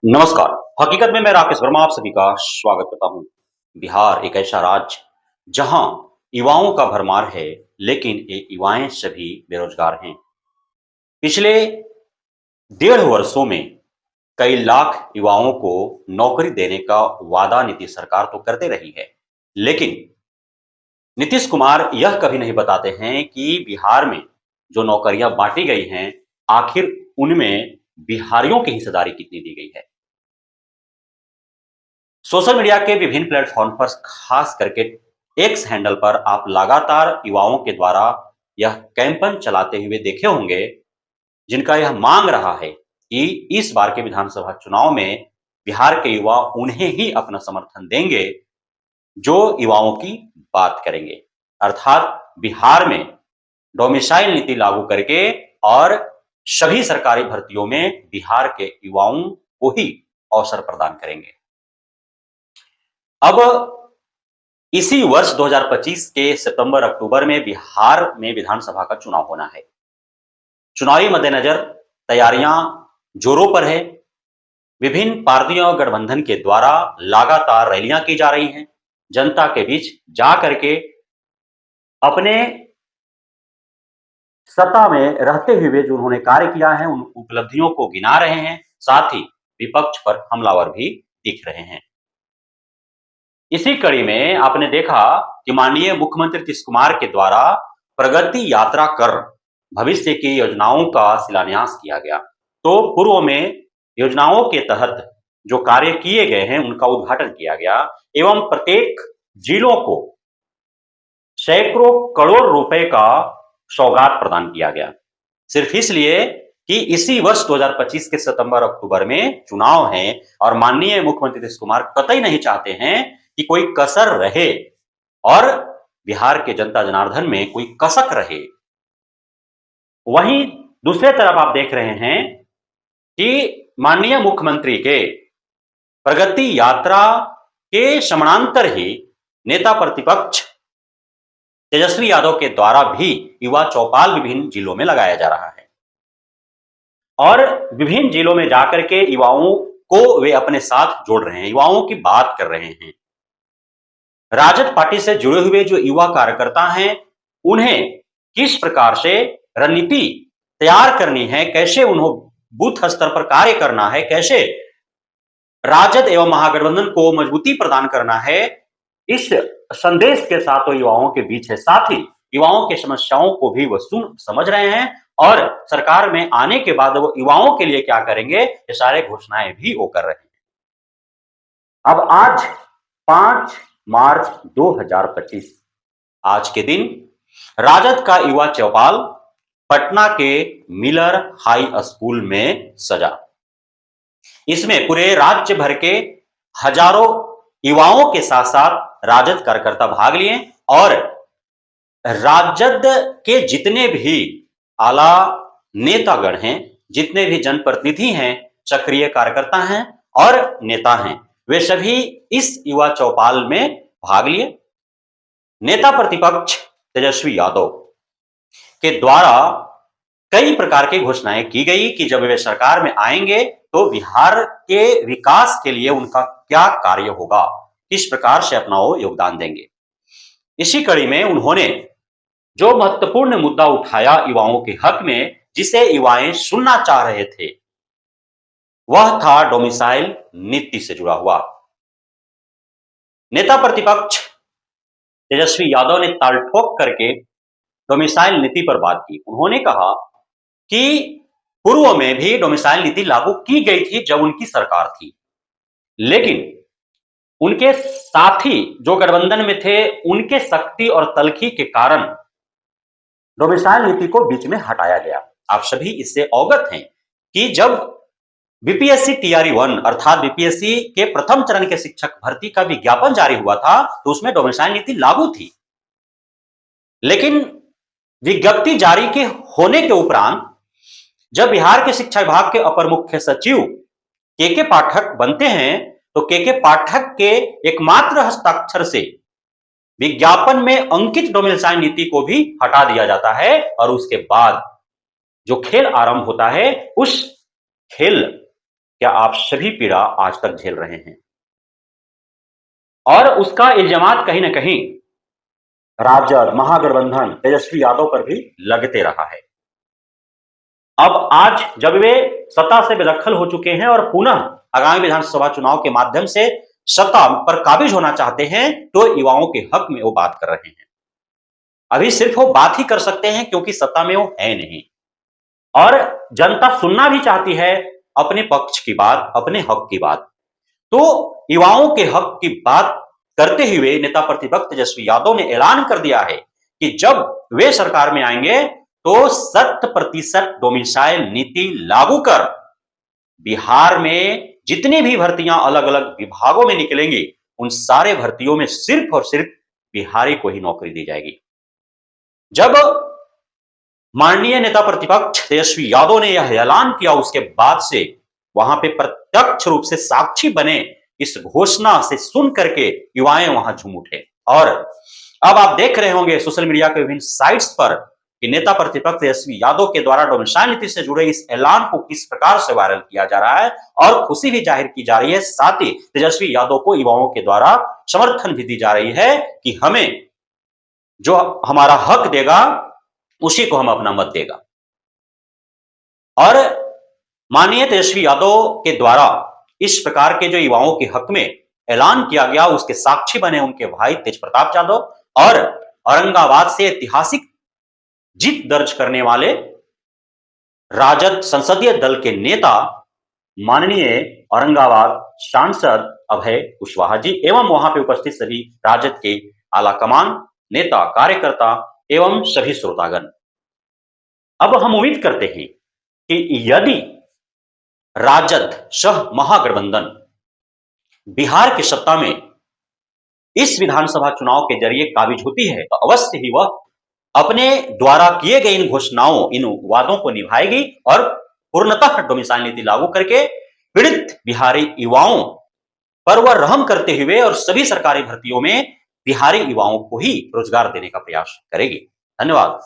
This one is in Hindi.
नमस्कार। हकीकत में मैं राकेश वर्मा आप सभी का स्वागत करता हूँ। बिहार एक ऐसा राज्य जहाँ युवाओं का भरमार है, लेकिन ये युवाएं सभी बेरोजगार हैं। पिछले 1.5 वर्षों में कई लाख युवाओं को नौकरी देने का वादा नीतीश सरकार तो करते रही है, लेकिन नीतीश कुमार यह कभी नहीं बताते हैं कि बिहार में जो नौकरियां बांटी गई हैं, आखिर उनमें बिहारियों की हिस्सेदारी कितनी दी गई है। सोशल मीडिया के विभिन्न प्लेटफॉर्म पर खास करके एक्स हैंडल पर आप लगातार युवाओं के द्वारा यह कैंपेन चलाते हुए देखे होंगे, जिनका यह मांग रहा है कि इस बार के विधानसभा चुनाव में बिहार के युवा उन्हें ही अपना समर्थन देंगे जो युवाओं की बात करेंगे। अर्थात बिहार में डोमिसाइल नीति लागू करके और सभी सरकारी भर्तियों में बिहार के युवाओं को ही अवसर प्रदान करेंगे। अब इसी वर्ष 2025 के सितंबर-अक्टूबर में बिहार में विधानसभा का चुनाव होना है। चुनावी मद्देनजर तैयारियां जोरों पर है। विभिन्न पार्टियों और गठबंधन के द्वारा लगातार रैलियां की जा रही हैं। जनता के बीच जा करके अपने सत्ता में रहते हुए जो उन्होंने कार्य किया है, उन उपलब्धियों को गिना रहे हैं, साथ ही विपक्ष पर हमलावर भी दिख रहे हैं। इसी कड़ी में आपने देखा कि माननीय मुख्यमंत्री नीतीश कुमार के द्वारा प्रगति यात्रा कर भविष्य की योजनाओं का शिलान्यास किया गया। तो पूर्व में योजनाओं के तहत जो कार्य किए गए हैं उनका उद्घाटन किया गया एवं प्रत्येक जिलों को सैकड़ों करोड़ रुपए का सौगात प्रदान किया गया, सिर्फ इसलिए कि इसी वर्ष 2025 के सितंबर अक्टूबर में चुनाव है और माननीय मुख्यमंत्री नीतीश कुमार कतई नहीं चाहते हैं कि कोई कसर रहे और बिहार के जनता जनार्दन में कोई कसक रहे। वहीं दूसरे तरफ आप देख रहे हैं कि माननीय मुख्यमंत्री के प्रगति यात्रा के समानांतर ही नेता प्रतिपक्ष तेजस्वी यादव के द्वारा भी युवा चौपाल विभिन्न जिलों में लगाया जा रहा है और विभिन्न जिलों में जाकर के युवाओं को वे अपने साथ जोड़ रहे हैं, युवाओं की बात कर रहे हैं। राजद पार्टी से जुड़े हुए जो युवा कार्यकर्ता हैं, उन्हें किस प्रकार से रणनीति तैयार करनी है, कैसे उन्हें बूथ स्तर पर कार्य करना है, कैसे राजद एवं महागठबंधन को मजबूती प्रदान करना है, इस संदेश के साथ वो युवाओं के बीच है। साथ ही युवाओं की समस्याओं को भी वो सुन समझ रहे हैं और सरकार में आने के बाद वो युवाओं के लिए क्या करेंगे, ये सारे घोषणाएं भी वो कर रहे हैं। अब आज 5 मार्च 2025 आज के दिन राजद का युवा चौपाल पटना के मिलर हाई स्कूल में सजा। इसमें पूरे राज्य भर के हजारों युवाओं के साथ साथ राजद कार्यकर्ता भाग लिए और राजद के जितने भी आला नेतागण हैं, जितने भी जनप्रतिनिधि हैं, सक्रिय कार्यकर्ता हैं और नेता हैं, वे सभी इस युवा चौपाल में भाग लिए। नेता प्रतिपक्ष तेजस्वी यादव के द्वारा कई प्रकार की घोषणाएं की गई कि जब वे सरकार में आएंगे तो बिहार के विकास के लिए उनका क्या कार्य होगा, किस प्रकार से अपना वो योगदान देंगे। इसी कड़ी में उन्होंने जो महत्वपूर्ण मुद्दा उठाया युवाओं के हक में, जिसे युवाएं सुनना चाह रहे थे, वह था डोमिसाइल नीति से जुड़ा हुआ। नेता प्रतिपक्ष तेजस्वी यादव ने ताल ठोक करके डोमिसाइल नीति पर बात की। उन्होंने कहा कि पूर्व में भी डोमिसाइल नीति लागू की गई थी जब उनकी सरकार थी, लेकिन उनके साथी जो गठबंधन में थे, उनके शक्ति और तलखी के कारण डोमिसाइल नीति को बीच में हटाया गया। आप सभी इससे अवगत हैं कि जब बीपीएससी टीआरई 1 अर्थात बीपीएससी के प्रथम चरण के शिक्षक भर्ती का विज्ञापन जारी हुआ था, तो उसमें डोमिसाइल नीति लागू थी, लेकिन विज्ञप्ति जारी के होने के उपरांत जब बिहार के शिक्षा विभाग के अपर मुख्य सचिव के पाठक बनते हैं, तो के पाठक के एकमात्र हस्ताक्षर से विज्ञापन में अंकित डोमिसाइल नीति को भी हटा दिया जाता है और उसके बाद जो खेल आरंभ होता है, उस खेल क्या आप सभी पीड़ा आज तक झेल रहे हैं? और उसका इल्जामात कहीं न कहीं राजद, महागठबंधन, तेजस्वी यादव पर भी लगते रहा है। अब आज जब वे सत्ता से बेदखल हो चुके हैं और पुनः आगामी विधानसभा चुनाव के माध्यम से सत्ता पर काबिज होना चाहते हैं, तो युवाओं के हक में वो बात कर रहे हैं। अभी सिर्फ वो बात ही कर सकते हैं क्योंकि सत्ता में वो है नहीं। और जनता सुनना भी चाहती है अपने पक्ष की बात, अपने हक की बात। तो युवाओं के हक की बात करते हुए नेता प्रतिपक्ष तेजस्वी यादव ने ऐलान कर दिया है कि जब वे सरकार में आएंगे तो 100% डोमिसाइल नीति लागू कर बिहार में जितनी भी भर्तियां अलग अलग विभागों में निकलेंगी, उन सारे भर्तियों में सिर्फ और सिर्फ बिहारी को ही नौकरी दी जाएगी। जब माननीय नेता प्रतिपक्ष तेजस्वी यादव ने यह ऐलान किया, उसके बाद से वहां पे प्रत्यक्ष रूप से साक्षी बने इस घोषणा से सुन करके युवाएं वहां झूम उठे। और अब आप देख रहे होंगे सोशल मीडिया के विभिन्न साइट्स पर कि नेता प्रतिपक्ष तेजस्वी यादव के द्वारा डोमिसाइल नीति से जुड़े इस ऐलान को किस प्रकार से वायरल किया जा रहा है और खुशी भी जाहिर की जा रही है। साथ ही तेजस्वी यादव को युवाओं के द्वारा समर्थन भी दी जा रही है कि हमें जो हमारा हक देगा उसी को हम अपना मत देगा। और माननीय तेजस्वी यादव के द्वारा इस प्रकार के जो युवाओं के हक में ऐलान किया गया, उसके साक्षी बने उनके भाई तेज प्रताप यादव और औरंगाबाद से ऐतिहासिक जीत दर्ज करने वाले राजद संसदीय दल के नेता माननीय औरंगाबाद सांसद अभय कुशवाहा जी एवं वहां पे उपस्थित सभी राजद के आला कमान, नेता, कार्यकर्ता एवं सभी श्रोतागण। अब हम उम्मीद करते हैं कि यदि राजद सह महागठबंधन बिहार की सत्ता में इस विधानसभा चुनाव के जरिए काबिज होती है, तो अवश्य ही वह अपने द्वारा किए गए इन घोषणाओं, इन वादों को निभाएगी और पूर्णतः डोमिसाइल नीति लागू करके पीड़ित बिहारी युवाओं पर वह रहम करते हुए और सभी सरकारी भर्तियों में बिहारी युवाओं को ही रोजगार देने का प्रयास करेगी। धन्यवाद।